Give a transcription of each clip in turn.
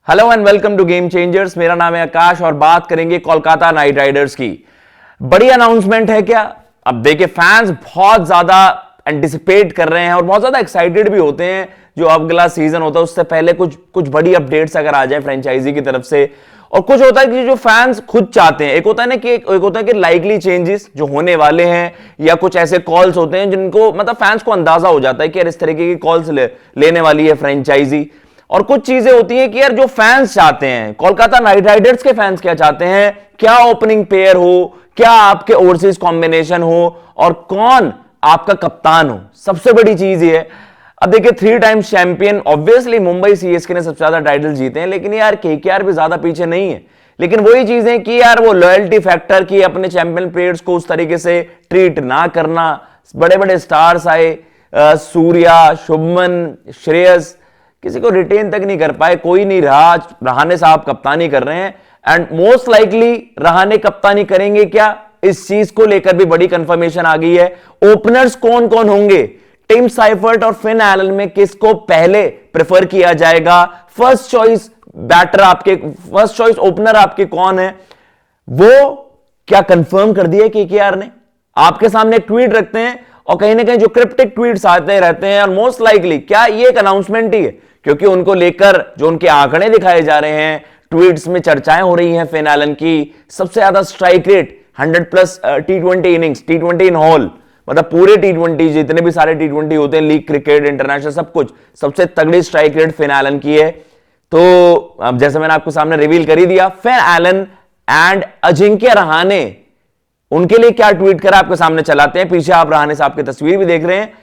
Hello and welcome to game changers. मेरा नाम है आकाश और बात करेंगे कोलकाता नाइट राइडर्स की। बड़ी अनाउंसमेंट है क्या? अब देखिए, फैंस बहुत ज्यादा एंटिसिपेट कर रहे हैं और बहुत ज्यादा एक्साइटेड भी होते हैं। जो अगला सीजन होता है उससे पहले कुछ बड़ी अपडेट्स अगर आ जाए फ्रेंचाइजी की तरफ से, और कुछ होता है कि जो फैंस खुद चाहते हैं। एक होता है कि लाइकली चेंजेस जो होने वाले हैं, या कुछ ऐसे कॉल्स होते हैं जिनको मतलब फैंस को अंदाजा हो जाता है कि यार इस तरीके की कॉल्स लेने वाली है फ्रेंचाइजी। और कुछ चीजें होती हैं कि यार जो फैंस चाहते हैं, कोलकाता नाइट राइडर्स के फैंस क्या चाहते हैं, क्या ओपनिंग पेयर हो, क्या आपके ओवरसीज कॉम्बिनेशन हो, और कौन आपका कप्तान हो। सबसे बड़ी चीज ये है। अब देखिए, 3 times champion obviously Mumbai CSK ने सबसे ज्यादा टाइटल जीते हैं, लेकिन यार केकेआर भी ज्यादा पीछे नहीं है। लेकिन वही चीजें कि यार वो लॉयल्टी फैक्टर की अपने चैंपियन प्लेयर्स को उस तरीके से ट्रीट ना करना। बड़े बड़े स्टार्स आए, सूर्या, शुभमन, श्रेयस, किसी को रिटेन तक नहीं कर पाए। कोई नहीं रहा, रहाणे साहब कप्तानी कर रहे हैं एंड मोस्ट लाइकली रहाणे कप्तानी करेंगे क्या, इस चीज को लेकर भी बड़ी कंफर्मेशन आ गई है। ओपनर्स कौन कौन होंगे, टिम साइफर्ट और फिन एलन में किसको पहले प्रेफर किया जाएगा, फर्स्ट चॉइस बैटर आपके, फर्स्ट चॉइस ओपनर आपके कौन है, वो क्या कंफर्म कर दिया केकेआर ने। आपके सामने एक ट्वीट रखते हैं और कहीं ना कहीं जो क्रिप्टिक ट्वीट्स आते रहते हैं, और मोस्ट लाइकली क्या ये एक अनाउंसमेंट ही है, क्योंकि उनको लेकर जो उनके आंकड़े दिखाए जा रहे हैं, ट्वीट्स में चर्चाएं हो रही हैं फिन एलन की। सबसे ज्यादा strike rate, 100+ T20 innings, T20 इन हॉल, मतलब पूरे T20 जितने भी सारे T20 होते हैं, लीग क्रिकेट, इंटरनेशनल, सब कुछ, सबसे तगड़ी स्ट्राइक रेट फिन एलन की है। तो अब जैसे मैंने आपको सामने रिवील कर ही दिया, Finn Allen and Ajinkya Rahane, उनके लिए क्या ट्वीट करा आपके सामने चलाते हैं। पीछे आप रहाणे साहब की तस्वीर भी देख रहे हैं।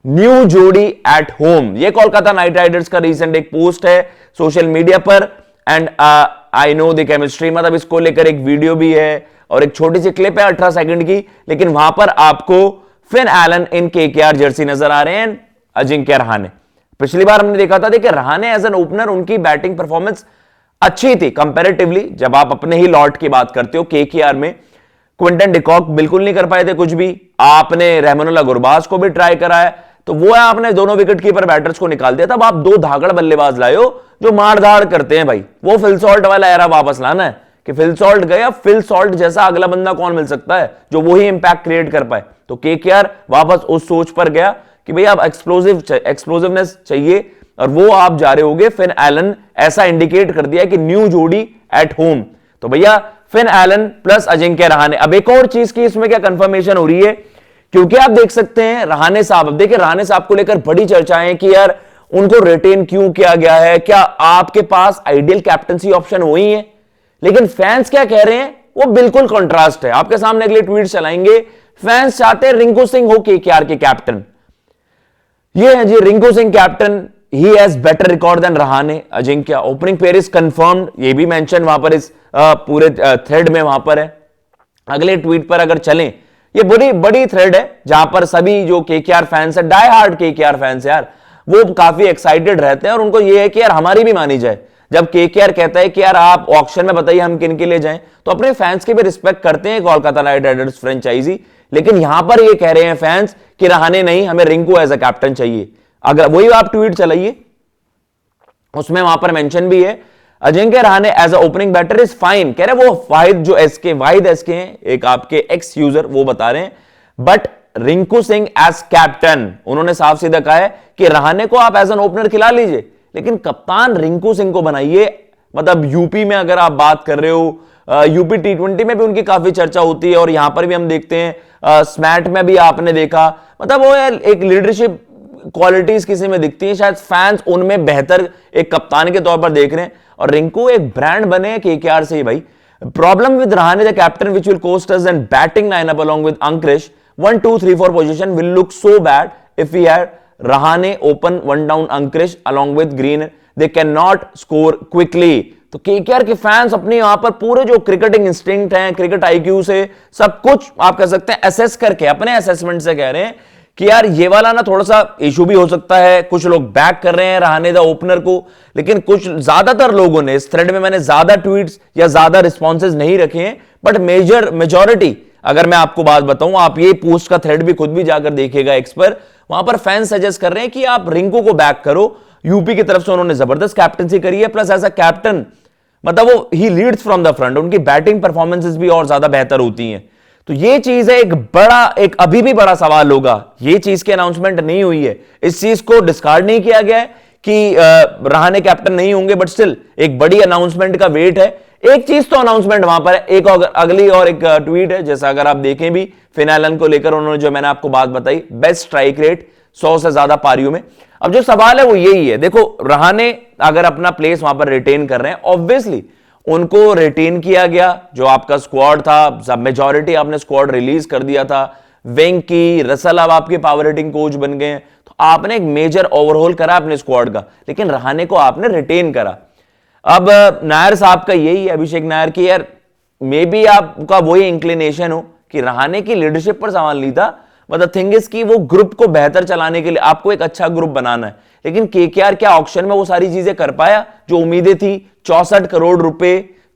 न्यू जोड़ी एट होम, ये कोलकाता नाइट राइडर्स का रिसेंट एक पोस्ट है सोशल मीडिया पर। And I know the chemistry, मतलब इसको लेकर एक वीडियो भी है और एक छोटी सी क्लिप है 18 सेकंड की, लेकिन वहां पर आपको फिन एलन इन केकेआर जर्सी नजर आ रहे हैं, अजिंक्य रहाणे। पिछली बार हमने देखा था, देखिए रहाणे एज एन ओपनर उनकी बैटिंग परफॉर्मेंस अच्छी थी कंपैरेटिवली। जब आप अपने ही लॉट की बात करते हो, केकेआर में क्विंटन डिकॉक बिल्कुल नहीं कर पाए थे कुछ भी। आपने रहमानुल्लाह गुरबाज को भी ट्राई कराया, तो वो है आपने दोनों विकेट कीपर बैटर्स को निकाल दिया। तब आप 2 धागड़ बल्लेबाज लाए हो जो मारधाड़ करते हैं भाई। वो फिल सॉल्ट वाला एरा वापस लाना है कि फिल सॉल्ट गया, फिल सॉल्ट जैसा अगला बंदा कौन मिल सकता है जो वही इंपैक्ट क्रिएट कर पाए। तो केकेआर वापस उस सोच पर गया कि भाई आप एक्सप्लोसिवनेस चाहिए, और वो आप जा रहे होगे। फिन एलन ऐसा इंडिकेट कर दिया कि न्यू जोड़ी एट होम, तो भैया Finn Allen plus Ajinkya Rahane. अब एक और चीज की इसमें क्या कंफर्मेशन हो रही है, क्योंकि आप देख सकते हैं रहाणे साहब, अब देखिए रहाणे साहब को लेकर बड़ी चर्चाएं कि यार उनको रिटेन क्यों किया गया है, क्या आपके पास आइडियल कैप्टनसी ऑप्शन वही है। लेकिन फैंस क्या कह रहे हैं वो बिल्कुल कंट्रास्ट है। आपके सामने अगले ट्वीट चलाएंगे। फैंस चाहते हैं रिंकू सिंह हो केकेआर के कैप्टन। ये है जी Rinku Singh captain, he has better record than Rahane. Ajinkya opening pair is confirmed, ये भी मेंशन वहां पर इस पूरे थ्रेड में वहां पर है। अगले ट्वीट पर अगर चलें, ये बड़ी बड़ी थ्रेड है जहां पर सभी जो केकेआर फैंस है, डाई हार्ड केकेआर फैंस यार, वो काफी एक्साइटेड रहते हैं और उनको ये है कि यार हमारी भी मानी जाए। जब केकेआर कहता है कि यार आप ऑक्शन में बताइए हम किन के लिए जाएं, तो अपने फैंस की भी रिस्पेक्ट करते हैं कोलकाता नाइट राइडर्स फ्रेंचाइजी। लेकिन यहां पर ये कह रहे हैं फैंस कि रहाणे नहीं, हमें रिंकू एज अ कैप्टन चाहिए। अगर वही आप ट्वीट चलाइए, उसमें वहां पर मेंशन भी है Ajinkya Rahane as a opening batter is fine. कह रहे वो वाहिद एसके हैं, एक आपके एक्स यूजर, वो बता रहे हैं, but Rinku Singh as captain, उन्होंने साफ सीधा कहा है कि रहाणे को आप एज एन ओपनर खिला लीजिए, लेकिन कप्तान रिंकू सिंह को बनाइए। मतलब यूपी में अगर आप बात कर रहे हो, यूपी T20 में भी उनकी काफी चर्चा होती है, और यहां पर भी हम देखते हैं स्मैट में भी आपने देखा, मतलब वो एक लीडरशिप क्वालिटीज किसी में दिखती है, शायद फैंस उनमें बेहतर एक कप्तान के तौर पर देख रहे हैं। और रिंकू एक ब्रांड बने केकेआर से ही भाई। Problem with Rahane the captain which will cost us and batting lineup along with Angkrish 1 2 3 4 position will look so bad if we had Rahane open 1 down Angkrish along with Green, they can not score quickly. तो KKR के fans अपने यहां पर पूरे जो cricketing instinct है, cricket IQ से सब कुछ आप कह सकते हैं असेस करके, अपने असेसमेंट से कह रहे हैं कि यार ये वाला ना थोड़ा सा इशू भी हो सकता है। कुछ लोग बैक कर रहे हैं रहाणे द ओपनर को, लेकिन कुछ ज्यादातर लोगों ने इस थ्रेड में, मैंने ज्यादा ट्वीट्स या ज्यादा रिस्पॉन्सेज नहीं रखे हैं, बट मेजॉरिटी अगर मैं आपको बात बताऊं, आप ये पोस्ट का थ्रेड भी खुद भी जाकर देखिएगा एक्स पर, वहां पर फैंस सजेस्ट कर रहे हैं कि आप रिंकू को बैक करो। यूपी की तरफ से उन्होंने जबरदस्त कैप्टनसी करी है, प्लस एज अ कैप्टन मतलब वो ही लीड्स फ्रॉम द फ्रंट, उनकी बैटिंग परफॉर्मेंसेस भी और ज्यादा बेहतर होती हैं। तो ये चीज है एक अभी भी बड़ा सवाल होगा, ये चीज की अनाउंसमेंट नहीं हुई है, इस चीज को डिस्कार्ड नहीं किया गया है कि रहाणे कैप्टन नहीं होंगे, बट स्टिल एक बड़ी अनाउंसमेंट का वेट है। एक चीज तो अनाउंसमेंट वहां पर है, एक अगली और एक ट्वीट है, जैसा अगर आप देखें भी फिन एलन को लेकर उन्होंने जो मैंने आपको बात बताई, बेस्ट स्ट्राइक रेट 100 से ज्यादा पारियों में। अब जो सवाल है वो यही है, देखो रहाणे अगर अपना प्लेस वहां पर रिटेन कर रहे हैं, ऑब्वियसली उनको रिटेन किया गया, जो आपका स्क्वाड था, सब मेजॉरिटी आपने स्क्वाड रिलीज कर दिया था, वेंकी रसल अब आपके पावर हिटिंग कोच बन गए हैं, तो आपने एक मेजर ओवरहोल करा अपने स्क्वाड का, लेकिन रहाणे को आपने रिटेन करा। अब नायर साहब का यही है, अभिषेक नायर की, यार मे बी आपका वही इंक्लिनेशन हो कि रहाणे की लीडरशिप पर सवाल नहीं था, मतलब थिंग इज कि वो ग्रुप को बेहतर चलाने के लिए आपको एक अच्छा ग्रुप बनाना है, लेकिन केकेआर क्या ऑक्शन में वो सारी चीजें कर पाया जो उम्मीदें थी? 64 करोड़ रुपए,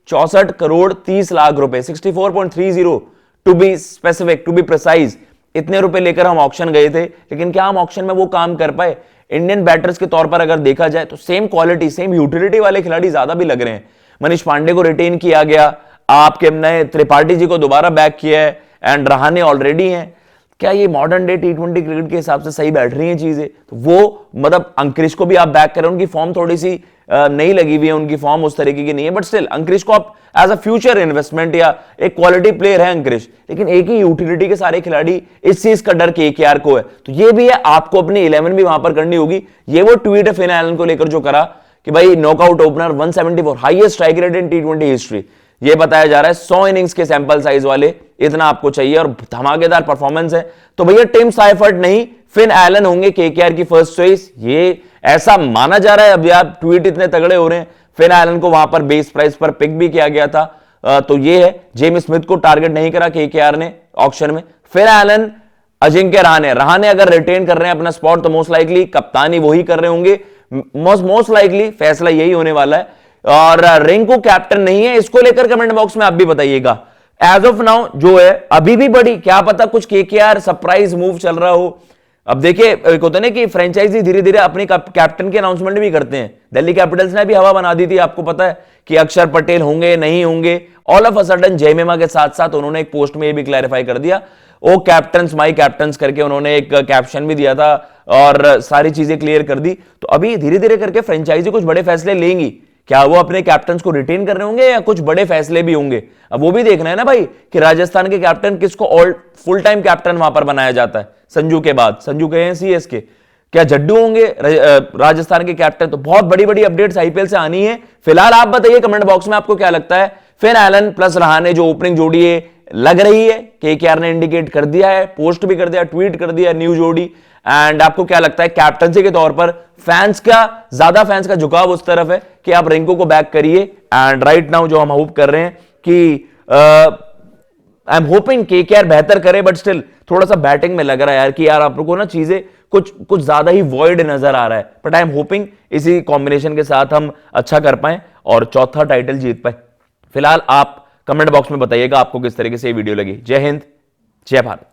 64 करोड़ 30 लाख रुपए, 64.30 to be specific, to be precise, इतने रुपए लेकर हम ऑक्शन गए थे, लेकिन क्या हम ऑक्शन में वो काम कर पाए? इंडियन बैटर्स के तौर पर अगर देखा जाए तो सेम क्वालिटी सेम यूटिलिटी वाले खिलाड़ी ज्यादा भी लग रहे हैं। मनीष पांडे को रिटेन किया गया, आपके नए त्रिपाठी जी को दोबारा बैक किया है, एंड रहाणे ऑलरेडी हैं। क्या ये मॉडर्न डे टी20 क्रिकेट के हिसाब से सही बैठ रही हैं चीजें? तो वो मतलब अंक्रिश को भी आप बैक करें, उनकी फॉर्म थोड़ी सी नहीं लगी हुई है, उनकी फॉर्म उस तरीके की नहीं है, बट स्टिल अंक्रिश को आप एज अ फ्यूचर इन्वेस्टमेंट या एक क्वालिटी प्लेयर है अंक्रिश, लेकिन एक ही यूटिलिटी के सारे खिलाड़ी, इस चीज का डर केकेआर को है। तो ये भी है, आपको अपनी 11 भी वहां पर करनी होगी। ये वो ट्वीट है फिन एलन को लेकर जो करा कि भाई knockout opener 174 highest strike rate in T20 history, ये बताया जा रहा है 100 इनिंग्स के सैंपल साइज वाले, इतना आपको चाहिए और धमाकेदार परफॉर्मेंस है। तो भैया टिम साइफर्ट नहीं, फिन एलन होंगे केकेआर की फर्स्ट चॉइस, ये ऐसा माना जा रहा है। अभी आप ट्वीट इतने तगड़े हो रहे हैं, फिन एलन को वहां पर बेस प्राइस पर पिक भी किया गया था, तो ये है। जेम्स स्मिथ को टारगेट नहीं करा केकेआर ने ऑक्शन में। फिन एलन, अजिंक्य रहाणे अगर रिटेन कर रहे हैं अपना स्पॉट, तो मोस्ट लाइकली कप्तानी वही कर रहे होंगे, मोस्ट लाइकली फैसला यही होने वाला है। और रिंकू कैप्टन नहीं है, इसको लेकर कमेंट बॉक्स में आप भी बताइएगा। एज ऑफ नाउ जो है अभी भी बड़ी, क्या पता कुछ केकेआर सरप्राइज मूव चल रहा हो। अब देखिए, एक होता है ना कि फ्रेंचाइजी धीरे धीरे अपने कैप्टन के अनाउंसमेंट भी करते हैं। दिल्ली कैपिटल्स ने भी हवा बना दी थी, आपको पता है कि अक्षर पटेल होंगे नहीं होंगे। ऑल ऑफ अ सडन जयमेमा के साथ साथ उन्होंने एक पोस्ट में ये भी क्लैरिफाई कर दिया, ओ कैप्टन्स माई कैप्टन्स करके उन्होंने एक कैप्शन भी दिया था और सारी चीजें क्लियर कर दी। तो अभी धीरे धीरे करके फ्रेंचाइजी कुछ बड़े फैसले लेंगी। क्या वो अपने कैप्टन्स को रिटेन कर रहे होंगे या कुछ बड़े फैसले भी होंगे? अब वो भी देखना है ना भाई कि राजस्थान के कैप्टन किसको फुल टाइम कैप्टन वहां पर बनाया जाता है। संजू के बाद, संजू गए हैं सीएसके, क्या जड्डू होंगे राजस्थान के कैप्टन? तो बहुत बड़ी बड़ी अपडेट्स आईपीएल से आनी है। फिलहाल आप बताइए कमेंट बॉक्स में आपको क्या लगता है। फिन एलन प्लस रहाणे जो ओपनिंग जोड़ी है लग रही है, केकेआर ने इंडिकेट कर दिया है, पोस्ट भी कर दिया, ट्वीट कर दिया, न्यू जोड़ी। एंड आपको क्या लगता है कैप्टनसी के तौर पर ज्यादा फैंस का झुकाव उस तरफ है कि आप रिंकू को बैक करिए? एंड राइट नाउ जो हम होप कर रहे हैं कि आई एम होपिंग केकेआर बेहतर करे, बट स्टिल थोड़ा सा बैटिंग में लग रहा है यार कि यार आप लोगों को ना चीजें कुछ ज्यादा ही वॉइड नजर आ रहा है। बट आई एम होपिंग इसी कॉम्बिनेशन के साथ हम अच्छा कर पाए और चौथा टाइटल जीत पाए। फिलहाल आप कमेंट बॉक्स में बताइएगा आपको किस तरीके से ये वीडियो लगी। जय हिंद, जय भारत।